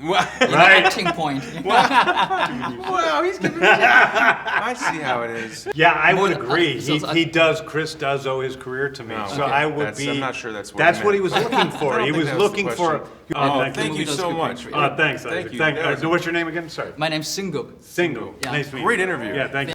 Right. Acting point. Wow, he's giving me I see how it is. Yeah, I would agree. so Chris does owe his career to me. Oh, So okay. I would be. I'm not sure that's what That's he what he meant. was looking for. I don't He think was that was looking the for. question. Oh, Thank you so much. Thanks, Thank Isaac. you. What's your name again? Sorry. My name's Singuk. Single. Yeah. Nice to meet you. Great interview. Yeah, thank you.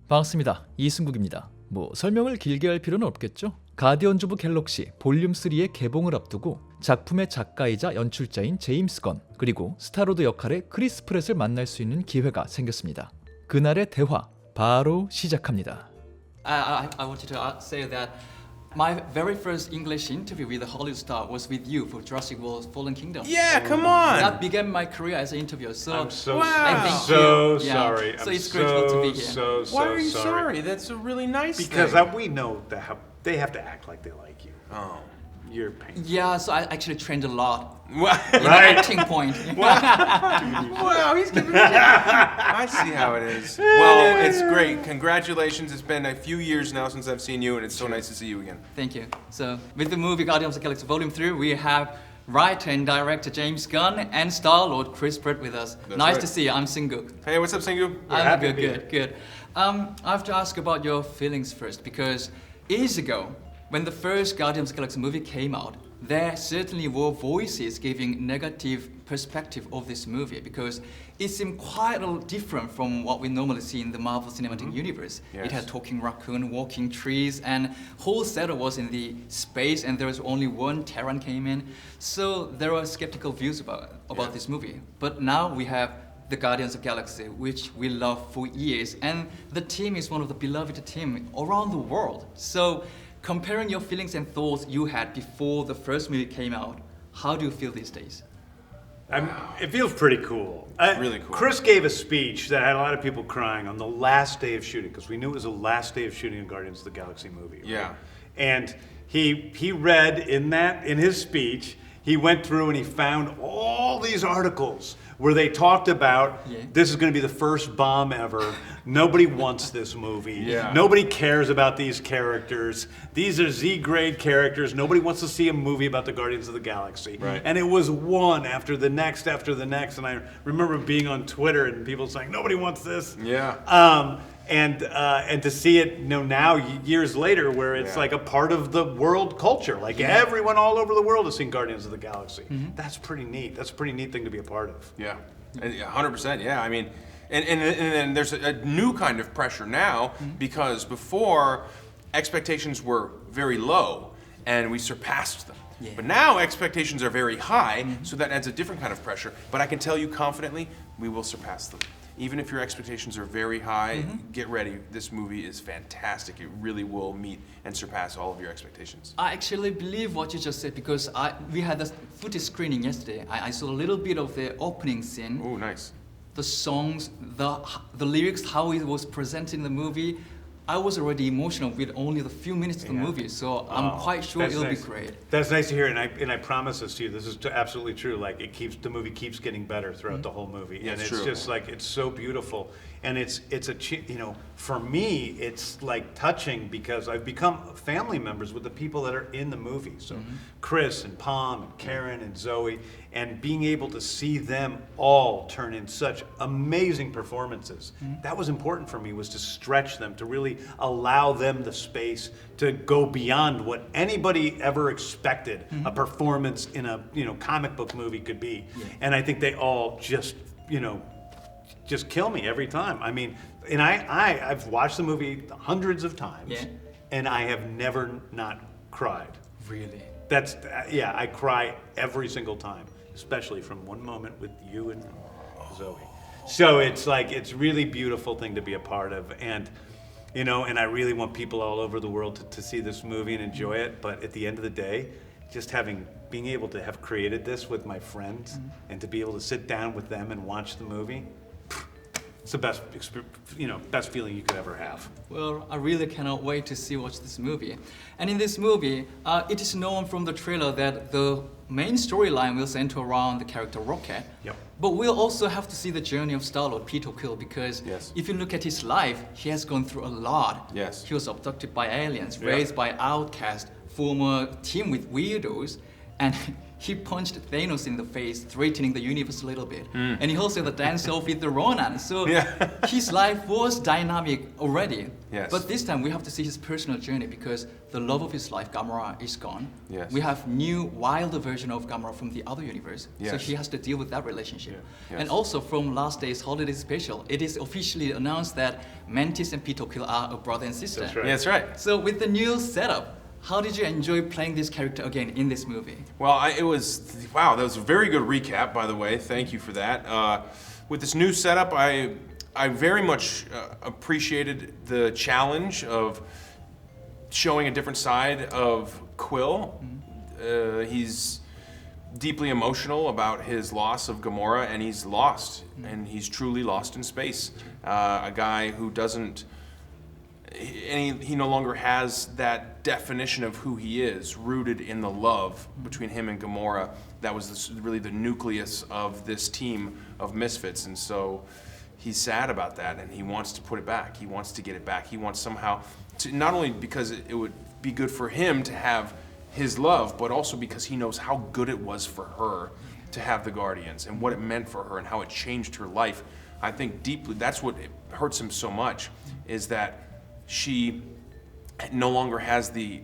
반갑습니다. 이승국입니다. 뭐 설명을 길게 할 필요는 없겠죠? 가디언즈 오브 갤럭시 볼륨 3의 개봉을 앞두고 작품의 작가이자 연출자인 제임스 건 그리고 스타로드 역할의 크리스 프렛을 만날 수 있는 기회가 생겼습니다. 그날의 대화 바로 시작합니다. I wanted to say that my very first English interview with a Hollywood star was with you for Jurassic World: Fallen Kingdom. Yeah, come on. That began my career as an interviewer. So I'm so, I thank so you. sorry. So I'm it's grateful to be here. So Why are you sorry? sorry? That's a really nice Because thing. we know that they have to act like they like you. Oh. You're painful. Yeah, so I actually trained a lot. Right. Acting point. Wow, he's giving me I see how it is. Well, it's great. Congratulations. It's been a few years now since I've seen you, and it's so nice to see you again. Thank you. So with the movie Guardians of the Galaxy Volume 3, we have writer and director James Gunn and Star-Lord Chris Pratt with us. That's Nice right. to see you. I'm Singuk. Hey, what's up, Singu? I'm happy to good, be good, good. I have to ask about your feelings first because years ago, when the first Guardians of the Galaxy movie came out, there certainly were voices giving negative perspective of this movie because it seemed quite a little different from what we normally see in the Marvel Cinematic Universe. Yes. It had talking raccoon, walking trees, and whole setup was in the space, and there was only one Terran came in. So there were skeptical views about Yeah. this movie. But now we have the Guardians of the Galaxy, which we love for years, and the team is one of the beloved team around the world. So, comparing your feelings and thoughts you had before the first movie came out, how do you feel these days? It feels pretty cool. Really cool. Chris gave a speech that had a lot of people crying on the last day of shooting because we knew it was the last day of shooting a Guardians of the Galaxy movie. Right? Yeah. And he read in his speech, he went through and he found all these articles where they talked about this is going to be the first bomb ever. Nobody wants this movie. Yeah. Nobody cares about these characters. These are Z-grade characters. Nobody wants to see a movie about the Guardians of the Galaxy. Right. And it was one after the next after the next. And I remember being on Twitter and people saying, nobody wants this. Yeah. And to see it now years later where it's Yeah. like a part of the world culture. Like everyone all over the world has seen Guardians of the Galaxy. That's pretty neat. That's a pretty neat thing to be a part of. Yeah, and 100%. Yeah, I mean, and then there's a new kind of pressure now because before expectations were very low and we surpassed them. Yeah. But now expectations are very high, so that adds a different kind of pressure. But I can tell you confidently, we will surpass them. Even if your expectations are very high, get ready. This movie is fantastic. It really will meet and surpass all of your expectations. I actually believe what you just said because we had the footage screening yesterday. I saw a little bit of the opening scene. Oh, nice. The songs, the lyrics, how it was presented in the movie. I was already emotional with only the few minutes of the movie, so I'm quite sure That's it'll nice. be great. That's nice to hear, and I promise this to you. This is absolutely true. Like the movie keeps getting better throughout the whole movie, Yeah, and it's it's true. just like it's so beautiful. And it's for me, it's like touching because I've become family members with the people that are in the movie. So Chris and Pom and Karen and Zoe, and being able to see them all turn in such amazing performances. That was important for me, was to stretch them, to really allow them the space to go beyond what anybody ever expected a performance in a comic book movie could be. And I think they all just kill me every time. I mean, and I've watched the movie hundreds of times, and I have never not cried. Really? I cry every single time, especially from one moment with you and Zoe. So it's like, it's really beautiful thing to be a part of. And, and I really want people all over the world to see this movie and enjoy it. But at the end of the day, just being able to have created this with my friends and to be able to sit down with them and watch the movie, it's the best feeling you could ever have. Well, I really cannot wait to watch this movie. And in this movie, it is known from the trailer that the main storyline will center around the character Rocket. Yep. But we'll also have to see the journey of Star-Lord Peter Quill because if you look at his life, he has gone through a lot. Yes. He was abducted by aliens, raised by outcasts, former team with weirdos, and he punched Thanos in the face, threatening the universe a little bit. And he also had the dance off with the Ronan. So his life was dynamic already. Yes. But this time we have to see his personal journey because the love of his life, Gamora, is gone. Yes. We have new, wilder version of Gamora from the other universe. So Yes. he has to deal with that relationship. Yes. And also from last day's holiday special, it is officially announced that Mantis and Peter Quill are a brother and sister. That's right. Yeah, that's right. So with the new setup, how did you enjoy playing this character again in this movie? Well, it was, wow, that was a very good recap, by the way. Thank you for that. With this new setup, I very much appreciated the challenge of showing a different side of Quill. He's deeply emotional about his loss of Gamora, and he's lost, and he's truly lost in space. A guy who doesn't, he no longer has that definition of who he is, rooted in the love between him and Gamora. That was really the nucleus of this team of misfits, and so he's sad about that, and he wants to put it back. He wants to get it back. He wants somehow to, not only because it would be good for him to have his love, but also because he knows how good it was for her to have the Guardians and what it meant for her and how it changed her life. I think deeply that's what hurts him so much, is that she no longer has the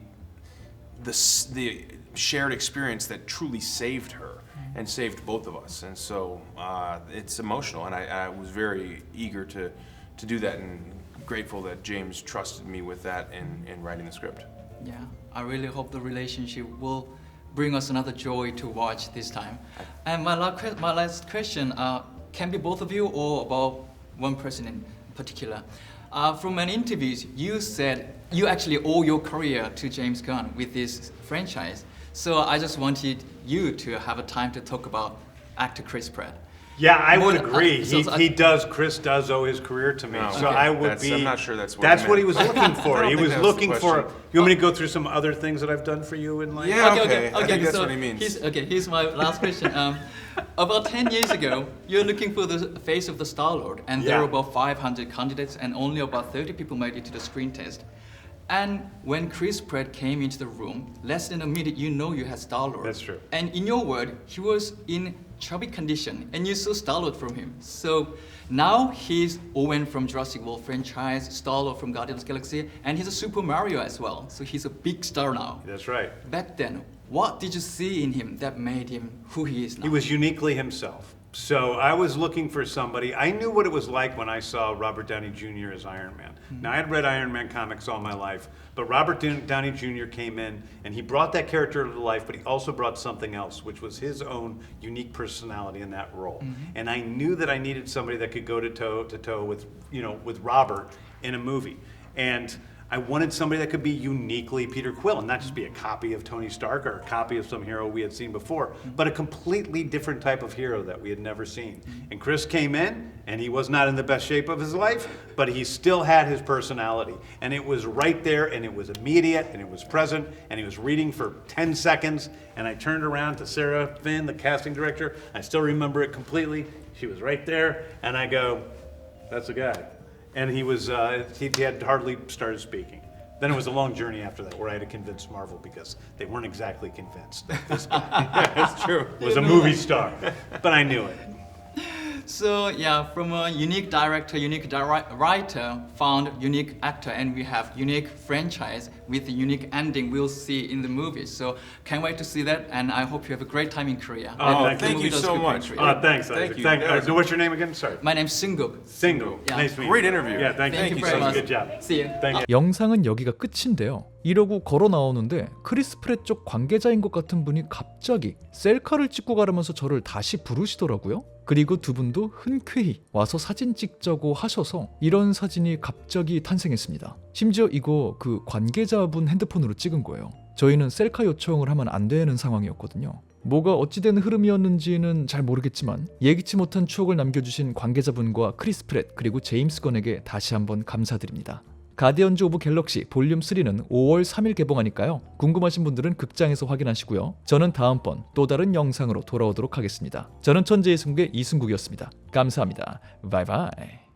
shared experience that truly saved her and saved both of us. And so it's emotional, and I was very eager to do that, and grateful that James trusted me with that in writing the script. Yeah, I really hope the relationship will bring us another joy to watch this time. And my last question can be both of you or about one person in particular. From many interviews, you said you actually owe your career to James Gunn with this franchise. So I just wanted you to have a time to talk about actor Chris Pratt. Yeah, I would More- agree. so Chris does owe his career to me. Oh, So okay. I would That's- be. I'm not sure that's what That's he what he meant. was looking for. I don't He think was that was the looking for. question. You want me to go through some other things that I've done for you in life? Yeah. Okay, Okay, I think that's so what he means. Here's my last question. About 10 years ago, you're looking for the face of the Star-Lord, and there Yeah. were about 500 candidates, and only about 30 people made it to the screen test. And when Chris Pratt came into the room, less than a minute, you know you had Star-Lord. That's true. And in your word, he was in chubby condition, and you saw Star-Lord from him. So now he's Owen from Jurassic World franchise, Star-Lord from Guardians of the Galaxy, and he's a Super Mario as well. So he's a big star now. That's right. Back then, what did you see in him that made him who he is now? He was uniquely himself. So I was looking for somebody. I knew what it was like when I saw Robert Downey Jr. as Iron Man. Now, I had read Iron Man comics all my life, but Robert Downey Jr. came in and he brought that character to life, but he also brought something else, which was his own unique personality in that role. And I knew that I needed somebody that could go to toe with, with Robert in a movie. And I wanted somebody that could be uniquely Peter Quill and not just be a copy of Tony Stark or a copy of some hero we had seen before, but a completely different type of hero that we had never seen. And Chris came in, and he was not in the best shape of his life, but he still had his personality. And it was right there, and it was immediate, and it was present, and he was reading for 10 seconds, and I turned around to Sarah Finn, the casting director. I still remember it completely. She was right there, and I go, that's the guy. And he was, he had hardly started speaking. Then it was a long journey after that where I had to convince Marvel because they weren't exactly convinced that this guy That's true. was a movie star. But I knew it. So yeah, from a unique director, unique writer, found unique actor, and we have unique franchise with a unique ending we'll see in the movie. So can't wait to see that, and I hope you have a great time in Korea. Oh, And the thank movie you does so good much. in Korea. Thanks, Thank Isaac. you. So what's your name again? Sorry. My name's Seunguk. Single. Yeah. Nice to meet you. Great interview. Yeah, thank Thank you. you very much. Good job. See you. Thank you. 영상은 여기가 끝인데요. 이러고 걸어 나오는데 크리스 프렛 쪽 관계자인 것 같은 분이 갑자기 셀카를 찍고 가라면서 저를 다시 부르시더라고요. 그리고 두 분도 흔쾌히 와서 사진 찍자고 하셔서 이런 사진이 갑자기 탄생했습니다. 심지어 이거 그 관계자분 핸드폰으로 찍은 거예요. 저희는 셀카 요청을 하면 안 되는 상황이었거든요. 뭐가 어찌된 흐름이었는지는 잘 모르겠지만 예기치 못한 추억을 남겨주신 관계자분과 크리스 프렛 그리고 제임스 건에게 다시 한번 감사드립니다. 가디언즈 오브 갤럭시 볼륨 3는 5월 3일 개봉하니까요. 궁금하신 분들은 극장에서 확인하시고요. 저는 다음번 또 다른 영상으로 돌아오도록 하겠습니다. 저는 천재이승국의 이승국이었습니다. 감사합니다. 바이바이.